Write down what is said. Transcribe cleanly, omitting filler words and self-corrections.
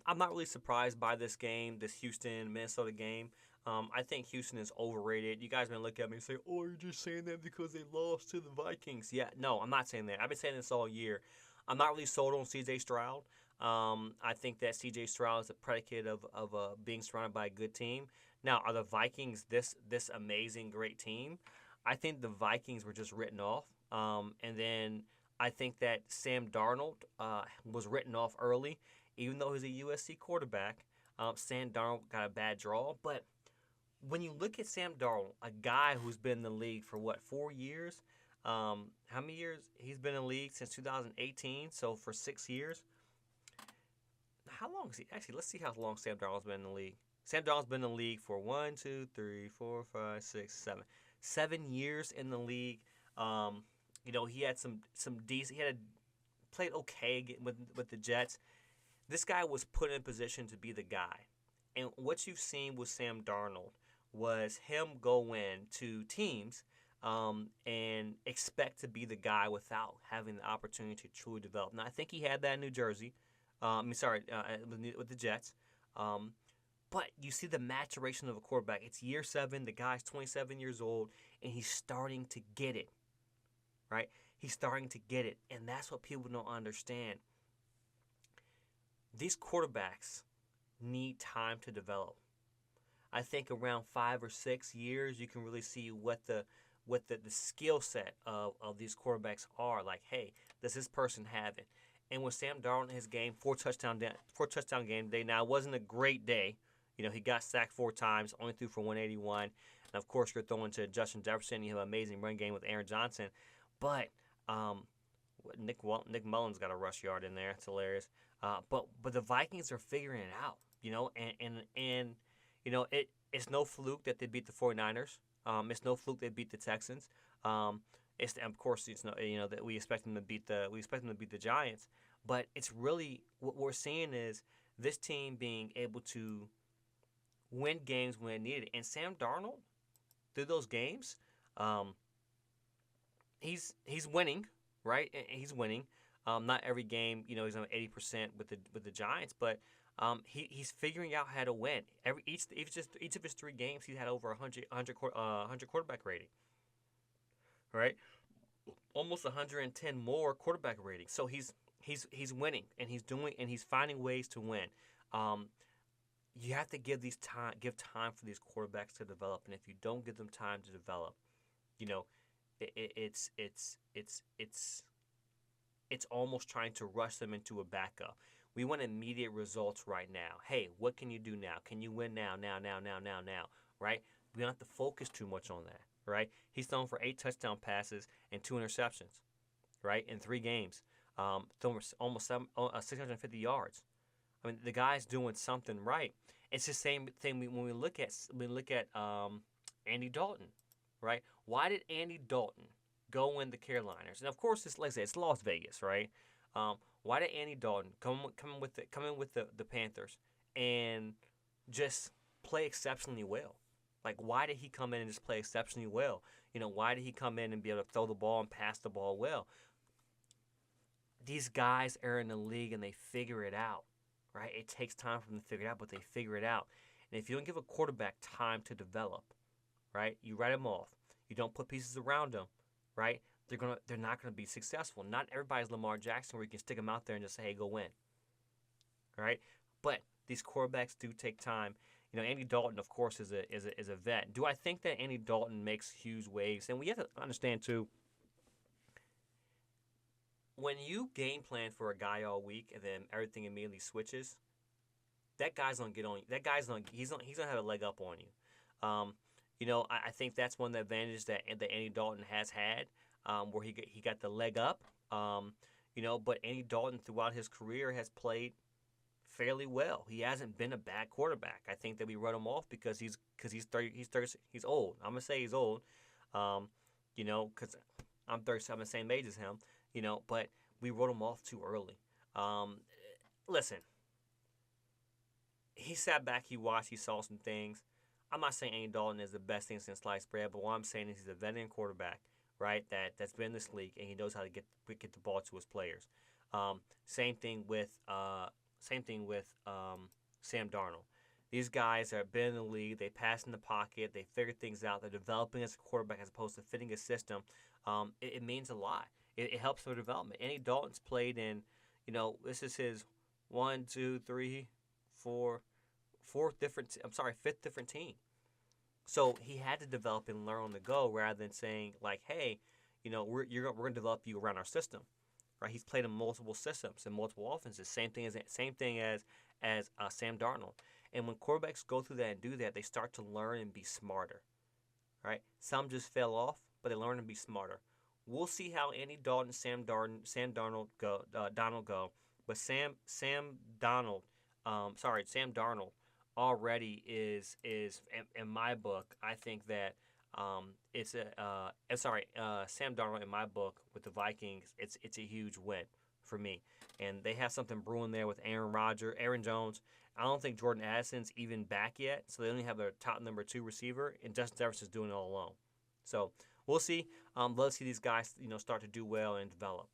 I'm not really surprised by this game, this Houston Minnesota game. I think Houston is overrated. You guys may look at me and say, "Oh, you're just saying that because they lost to the Vikings." Yeah, no, I'm not saying that. I've been saying this all year. I'm not really sold on C.J. Stroud. I think that C.J. Stroud is a predicate of being surrounded by a good team. Now, are the Vikings this amazing great team? I think the Vikings were just written off. And then I think that Sam Darnold was written off early, even though he's a USC quarterback. Sam Darnold got a bad draw, but when you look at Sam Darnold, a guy who's been in the league for what 4 years, how many years he's been in the league since 2018? So for 6 years, how long is he actually? Let's see how long Sam Darnold's been in the league. Sam Darnold's been in the league for 7 years in the league. Um, he had some decent. He had played okay with the Jets. This guy was put in position to be the guy. And what you've seen with Sam Darnold was him go in to teams and expect to be the guy without having the opportunity to truly develop. Now, I think he had that in New Jersey. With the Jets. Um, but you see the maturation of a quarterback. It's year 7. The guy's 27 years old, and he's starting to get it, right? He's starting to get it, and that's what people don't understand. These quarterbacks need time to develop. I think around 5 or 6 years, you can really see what the skill set of these quarterbacks are. Like, hey, does this person have it? And with Sam Darnold in his game, four touchdown game today. Now it wasn't a great day. He got sacked 4 times, only threw for 181. And of course, you're throwing to Justin Jefferson. You have an amazing run game with Aaron Johnson, but um, Nick Mullins got a rush yard in there. It's hilarious. But the Vikings are figuring it out. And it's no fluke that they beat the 49ers. It's no fluke they beat the Texans. It's of course it's no that we expect them to beat the Giants, but it's really what we're seeing is this team being able to win games when needed. And Sam Darnold through those games, um, he's winning, right? He's winning. Not every game, he's on 80% with the Giants, but he's figuring out how to win. Each of his 3 games, he's had over 100 quarterback rating, right? Almost 110 more quarterback rating. So he's winning and he's finding ways to win. Um, you have to give time for these quarterbacks to develop, and if you don't give them time to develop, you know, it's almost trying to rush them into a backup. We want immediate results right now. Hey, what can you do now? Can you win now? Now, right? We don't have to focus too much on that, right? He's thrown for 8 touchdown passes and 2 interceptions, right, in 3 games. Thrown for almost 650 yards. I mean, the guy's doing something right. It's the same thing when we look at Andy Dalton, right? Why did Andy Dalton go in the Carolinas? And of course, it's like I said, it's Las Vegas, right? Why did Andy Dalton come in with the Panthers and just play exceptionally well? Like, why did he come in and just play exceptionally well? Why did he come in and be able to throw the ball and pass the ball well? These guys are in the league and they figure it out, right? It takes time for them to figure it out, but they figure it out. And if you don't give a quarterback time to develop, right, you write them off. You don't put pieces around them, right? They're not gonna be successful. Not everybody's Lamar Jackson where you can stick them out there and just say, hey, go win, right? But these quarterbacks do take time. Andy Dalton, of course, is a vet. Do I think that Andy Dalton makes huge waves? And we have to understand too, when you game plan for a guy all week and then everything immediately switches, that guy's gonna get on you. That guy's gonna he's gonna have a leg up on you. I think that's one of the advantages that Andy Dalton has had, where he got the leg up. But Andy Dalton throughout his career has played fairly well. He hasn't been a bad quarterback. I think that we wrote him off because he's 30, he's old. I'm gonna say he's old. Because I'm 30, I'm the same age as him. But we wrote him off too early. Listen, he sat back, he watched, he saw some things. I'm not saying Andy Dalton is the best thing since sliced bread, but what I'm saying is he's a veteran quarterback, right? That's been in this league and he knows how to get the ball to his players. Same thing with same thing with Sam Darnold. These guys have been in the league. They pass in the pocket. They figure things out. They're developing as a quarterback as opposed to fitting a system. It means a lot. It helps their development. Andy Dalton's played in, this is his one, two, three, four, fourth different. I'm sorry, fifth different team. So he had to develop and learn on the go rather than saying like, hey, we're going to develop you around our system, right? He's played in multiple systems and multiple offenses. Same thing as Sam Darnold. And when quarterbacks go through that and do that, they start to learn and be smarter, right? Some just fell off, but they learn to be smarter. We'll see how Andy Dalton, Sam Darnold go, but Sam Darnold already is in my book. I think that it's a Sam Darnold in my book with the Vikings. It's a huge win for me, and they have something brewing there with Aaron Jones. I don't think Jordan Addison's even back yet, so they only have their top number 2 receiver, and Justin Jefferson's doing it all alone. So we'll see. Let's see these guys, start to do well and develop.